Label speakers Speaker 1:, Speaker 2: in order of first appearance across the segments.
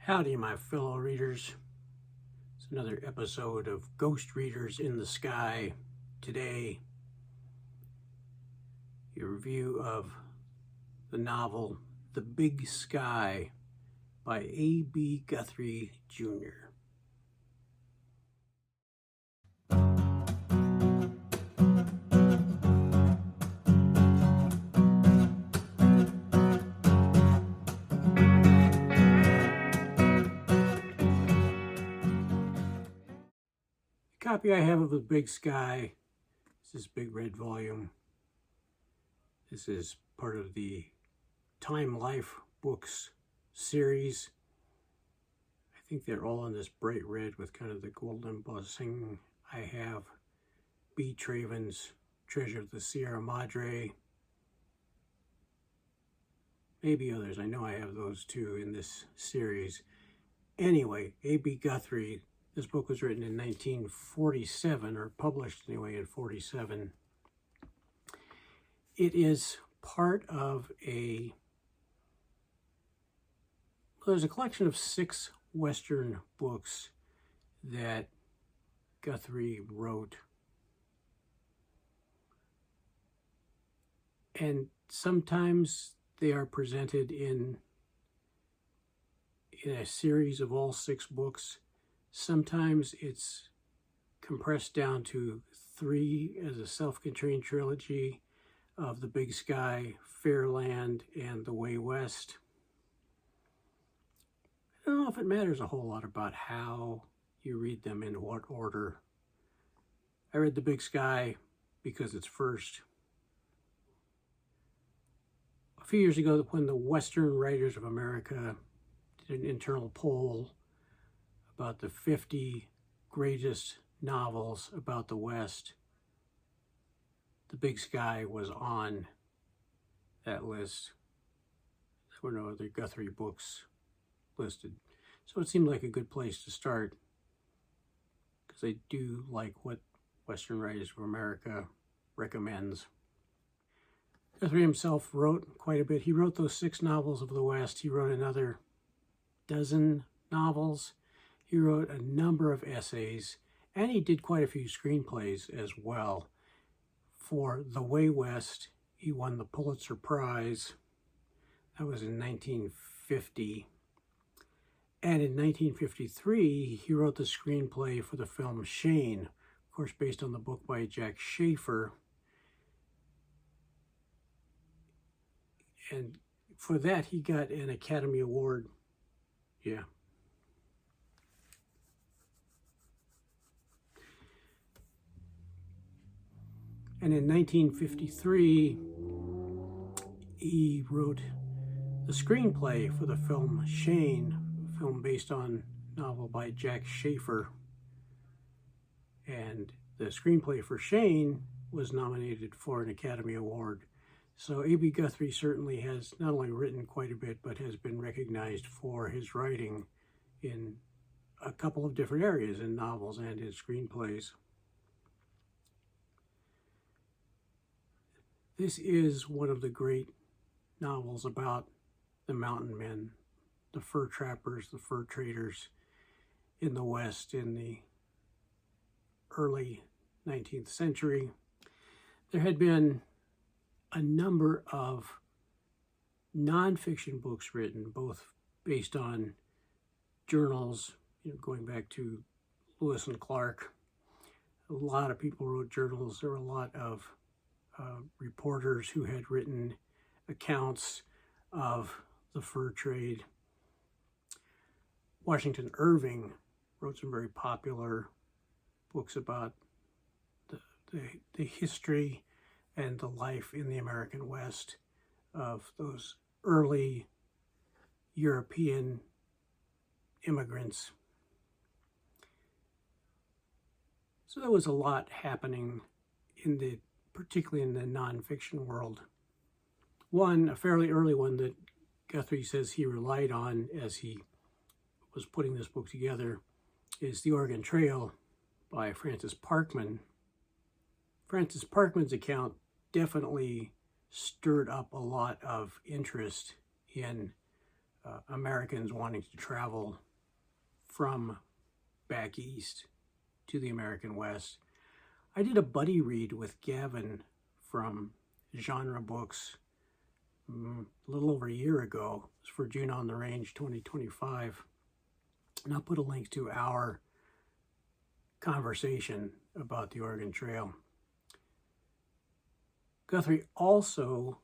Speaker 1: Howdy, my fellow readers. It's another episode of Ghost Readers in the Sky. Today, a review of the novel The Big Sky by A B Guthrie Jr. Copy I have of The Big Sky is this big red volume. This is part of the Time Life books series. I think they're all in this bright red with kind of the gold embossing. I have B. Traven's Treasure of the Sierra Madre. Maybe others. I know I have those too in this series. Anyway, A. B. Guthrie. This book was written in 1947, or published anyway in 47. It is part of there's a collection of 6 Western books that Guthrie wrote. And sometimes they are presented in a series of all 6 books. Sometimes it's compressed down to 3 as a self-contained trilogy of The Big Sky, Fairland, and The Way West. I don't know if it matters a whole lot about how you read them, in what order. I read The Big Sky because it's first. A few years ago, when the Western Writers of America did an internal poll about the 50 greatest novels about the West, The Big Sky was on that list. There were no other Guthrie books listed. So it seemed like a good place to start, because I do like what Western Writers of America recommends. Guthrie himself wrote quite a bit. He wrote those 6 novels of the West. He wrote another dozen novels. He wrote a number of essays, and he did quite a few screenplays as well. For The Way West, he won the Pulitzer Prize. That was in 1950. And in 1953, he wrote the screenplay for the film Shane, of course based on the book by Jack Schaefer. And for that, he got an Academy Award. Yeah. And in 1953, he wrote the screenplay for the film Shane, a film based on a novel by Jack Schaefer. And the screenplay for Shane was nominated for an Academy Award. So A. B. Guthrie certainly has not only written quite a bit, but has been recognized for his writing in a couple of different areas, in novels and in screenplays. This is one of the great novels about the mountain men, the fur trappers, the fur traders in the West in the early 19th century. There had been a number of nonfiction books written, both based on journals, going back to Lewis and Clark. A lot of people wrote journals. There were a lot of reporters who had written accounts of the fur trade. Washington Irving wrote some very popular books about the history and the life in the American West of those early European immigrants. So there was a lot happening particularly in the nonfiction world. One, a fairly early one that Guthrie says he relied on as he was putting this book together, is The Oregon Trail by Francis Parkman. Francis Parkman's account definitely stirred up a lot of interest in Americans wanting to travel from back east to the American West. I did a buddy read with Gavin from Genre Books a little over a year ago. It's for June on the Range 2025. And I'll put a link to our conversation about the Oregon Trail. Guthrie also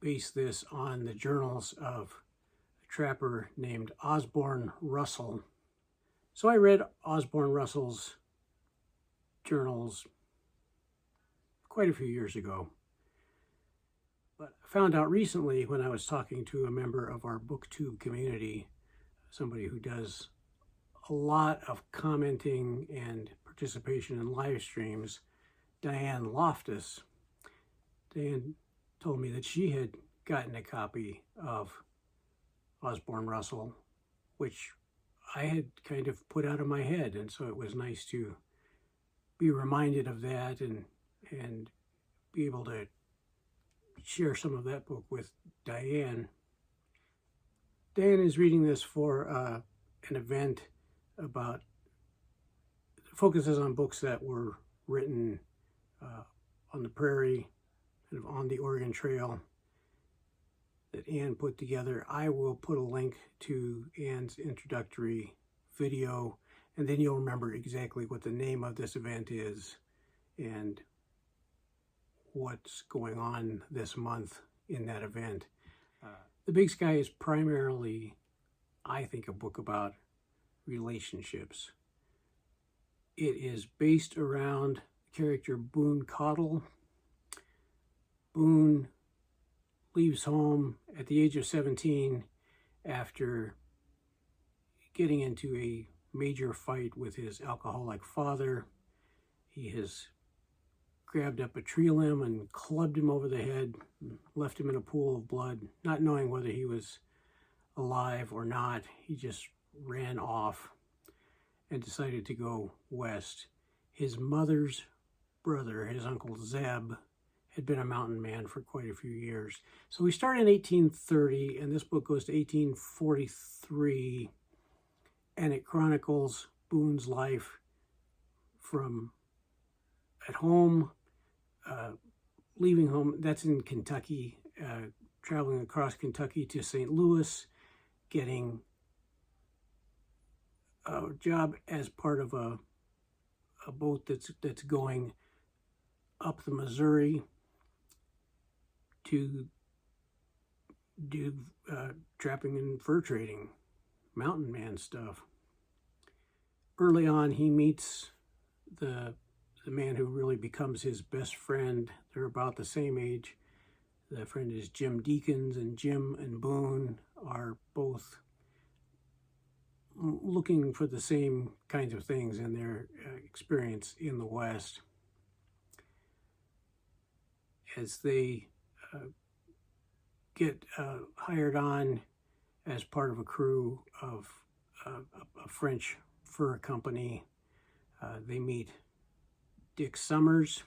Speaker 1: based this on the journals of a trapper named Osborne Russell. So I read Osborne Russell's journals quite a few years ago. But I found out recently when I was talking to a member of our BookTube community, somebody who does a lot of commenting and participation in live streams, Diane Loftus. Diane told me that she had gotten a copy of Osborne Russell, which I had kind of put out of my head, and so it was nice to be reminded of that and be able to share some of that book with Diane. Diane is reading this for an event about, focuses on books that were written on the prairie, kind of on the Oregon Trail, that Anne put together. I will put a link to Anne's introductory video, and then you'll remember exactly what the name of this event is and what's going on this month in that event. The Big Sky is primarily, I think, a book about relationships. It is based around the character Boone Caudle. Boone leaves home at the age of 17 after getting into a major fight with his alcoholic father. He has grabbed up a tree limb and clubbed him over the head, and left him in a pool of blood, not knowing whether he was alive or not. He just ran off and decided to go west. His mother's brother, his Uncle Zeb, had been a mountain man for quite a few years. So we start in 1830, and this book goes to 1843, and it chronicles Boone's life from at home, leaving home, that's in Kentucky, traveling across Kentucky to St. Louis, getting a job as part of a boat that's going up the Missouri to do trapping and fur trading, mountain man stuff. Early on, he meets the man who really becomes his best friend. They're about the same age. The friend is Jim Deakins, and Jim and Boone are both looking for the same kinds of things in their experience in the West. As they get hired on as part of a crew of a French fur company, they meet Dick Summers.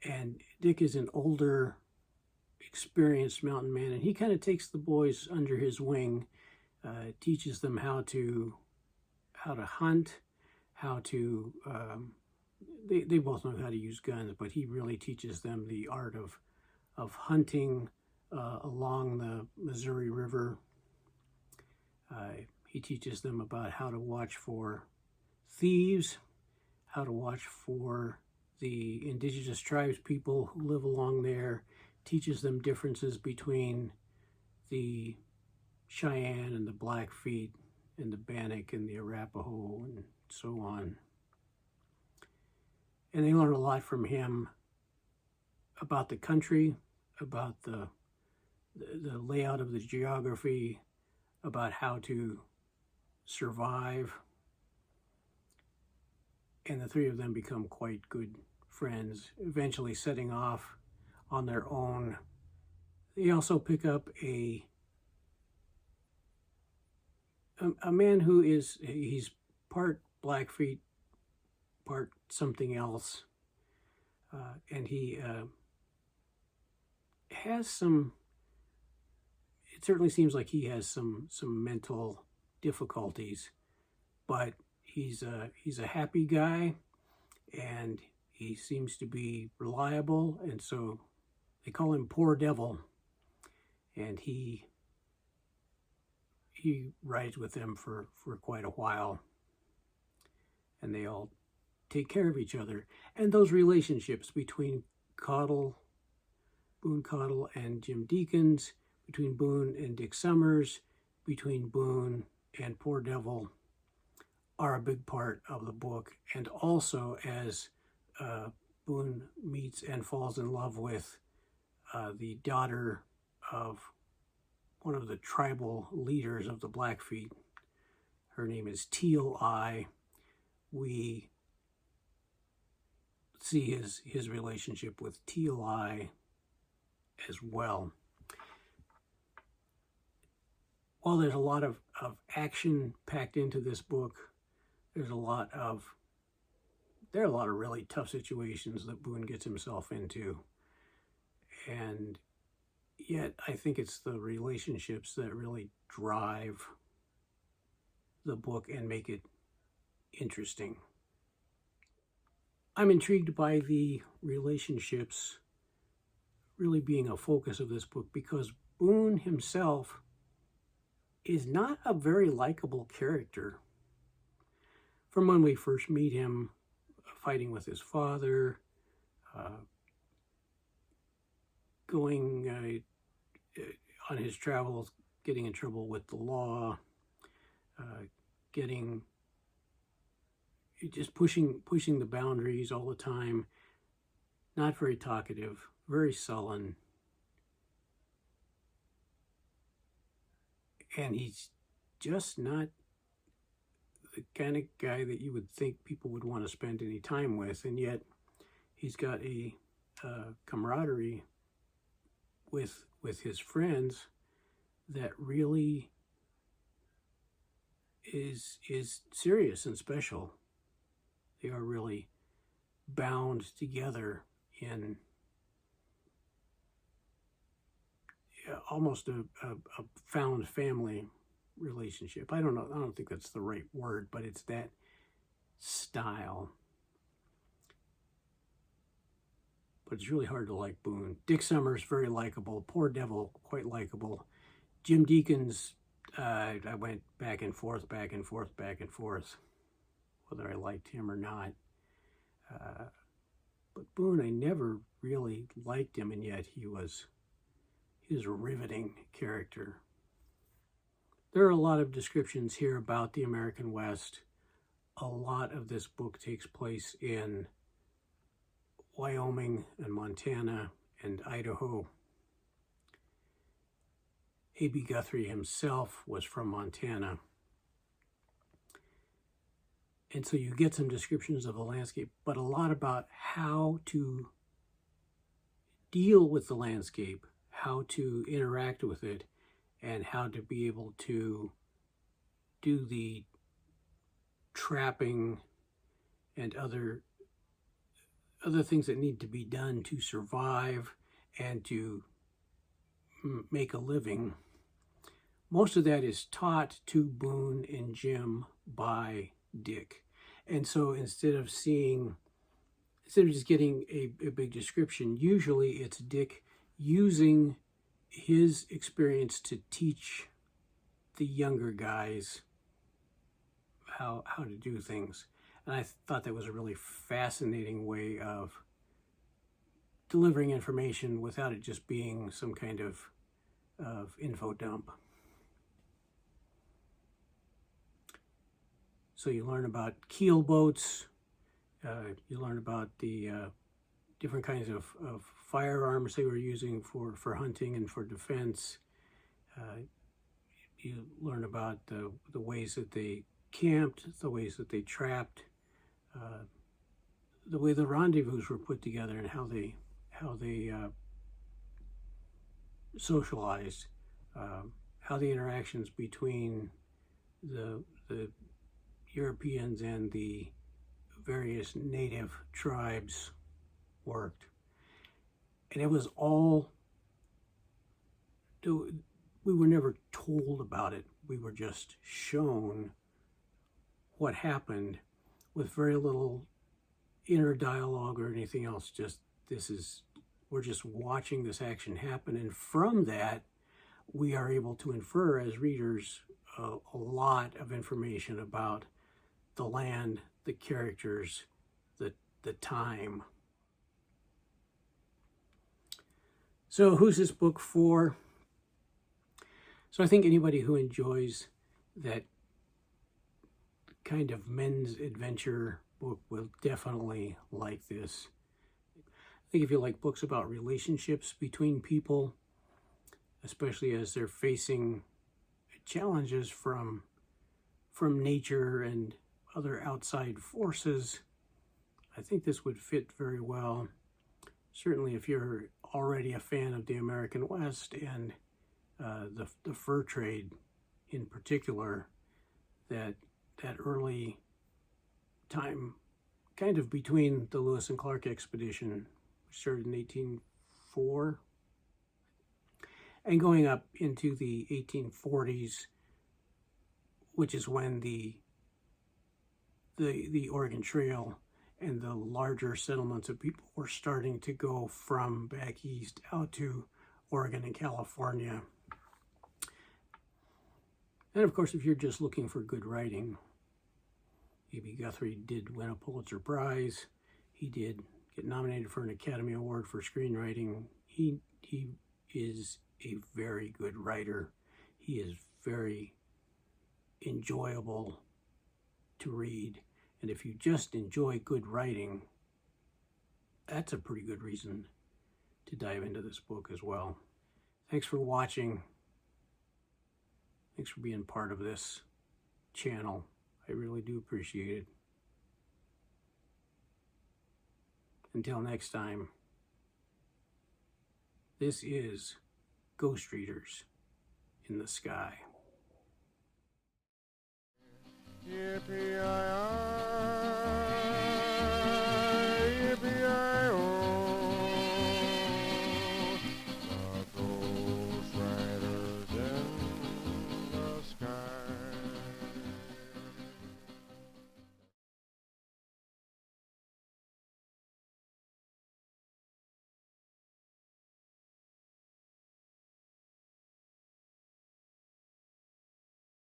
Speaker 1: And Dick is an older, experienced mountain man, and he kind of takes the boys under his wing, teaches them how to hunt, how to, they both know how to use guns, but he really teaches them the art of hunting along the Missouri River. He teaches them about how to watch for thieves, how to watch for the indigenous tribes people who live along there, teaches them differences between the Cheyenne and the Blackfeet and the Bannock and the Arapaho and so on. And they learn a lot from him about the country, about the layout of the geography, about how to survive. And the three of them become quite good friends, eventually setting off on their own. They also pick up a man who he's part Blackfeet, part something else, and he has some, it certainly seems like he has some mental difficulties, but he's a happy guy, and he seems to be reliable, and so they call him Poor Devil, and he rides with them for quite a while, and they all take care of each other. And those relationships between Boone Caudle and Jim Deakins, between Boone and Dick Summers, between Boone and Poor Devil, are a big part of the book. And also as Boone meets and falls in love with the daughter of one of the tribal leaders of the Blackfeet. Her name is Teal Eye. We see his relationship with Teal Eye as well. While there's a lot of action packed into this book, there are a lot of really tough situations that Boone gets himself into. And yet I think it's the relationships that really drive the book and make it interesting. I'm intrigued by the relationships really being a focus of this book, because Boone himself is not a very likable character. From when we first meet him fighting with his father, going on his travels, getting in trouble with the law, just pushing the boundaries all the time, not very talkative, very sullen. And he's just not the kind of guy that you would think people would want to spend any time with, and yet he's got a camaraderie with his friends that really is serious and special. They are really bound together in almost a found family relationship. I don't think that's the right word, but it's that style. But it's really hard to like Boone. Dick Summers, very likable. Poor Devil, quite likable. Jim Deakins, I went back and forth, whether I liked him or not. But Boone, I never really liked him, and yet he was a riveting character. There are a lot of descriptions here about the American West. A lot of this book takes place in Wyoming and Montana and Idaho. A B Guthrie himself was from Montana. And so you get some descriptions of the landscape, but a lot about how to deal with the landscape, how to interact with it, and how to be able to do the trapping and other things that need to be done to survive and to make a living. Most of that is taught to Boone and Jim by Dick. And so instead of just getting a big description, usually it's Dick using his experience to teach the younger guys how to do things. And I thought that was a really fascinating way of delivering information without it just being some kind of info dump. So you learn about keel boats, you learn about the different kinds of firearms they were using for hunting and for defense. You learn about the ways that they camped, the ways that they trapped, the way the rendezvous were put together, and how they socialized, how the interactions between the Europeans and the various native tribes worked. And it was all, we were never told about it. We were just shown what happened with very little inner dialogue or anything else. Just we're just watching this action happen, and from that we are able to infer as readers a lot of information about the land, the characters, the time. So who's this book for? So I think anybody who enjoys that kind of men's adventure book will definitely like this. I think if you like books about relationships between people, especially as they're facing challenges from nature and other outside forces, I think this would fit very well. Certainly if you're already a fan of the American West and the fur trade in particular, that early time, kind of between the Lewis and Clark expedition, which started in 1804, and going up into the 1840s, which is when the Oregon Trail and the larger settlements of people were starting to go from back east out to Oregon and California. And of course, if you're just looking for good writing, A B Guthrie did win a Pulitzer Prize. He did get nominated for an Academy Award for screenwriting. He is a very good writer. He is very enjoyable to read. And if you just enjoy good writing, that's a pretty good reason to dive into this book as well. Thanks for watching. Thanks for being part of this channel. I really do appreciate it. Until next time, this is Ghost Readers in the Sky. Yippee-yi-yi.